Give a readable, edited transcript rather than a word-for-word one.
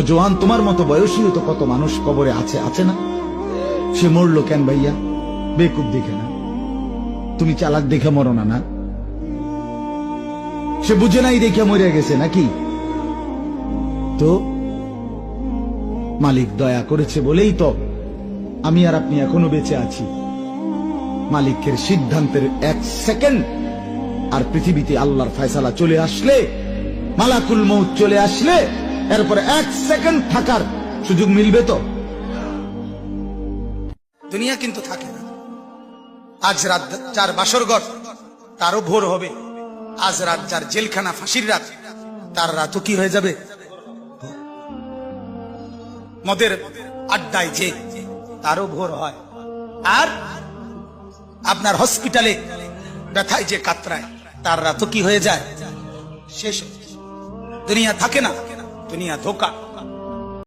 নওজোয়ান তোমার মতো বয়সীও তো কত মানুষ কবরে আছে, আছে না? সে মরলো কেন ভাইয়া? বেকুব দেখে না? তুমি চালাক দেখে মরো না? না, সে বুঝে নাই দেখে মরে গেছে নাকি? তো মালিক দয়া করেছে বলেই তো আমি আর আপনি এখনো বেঁচে আছি। মালিকের সিদ্ধান্তের 1 সেকেন্ড আর পৃথিবীতে আল্লাহর ফয়সালা চলে আসলে, মালাকুল মউত চলে আসলে, এরপরে 1 সেকেন্ড থাকার সুযোগ মিলবে তো? দুনিয়া কিন্তু থাকে না। আজ রাত যার বাসর ঘর তারও ভোর হবে, আজ রাত যার জেলখানা ফাঁসির রাত তার রাতও কি হয়ে যাবে? মদের আড্ডায় যে তারও ভোর হয়, আর আপনার হসপিটালে ব্যথায় যে কাতরায় তার রাতও কি হয়ে যায়? শেষ। দুনিয়া থাকে না, দুনিয়া ধোঁকা।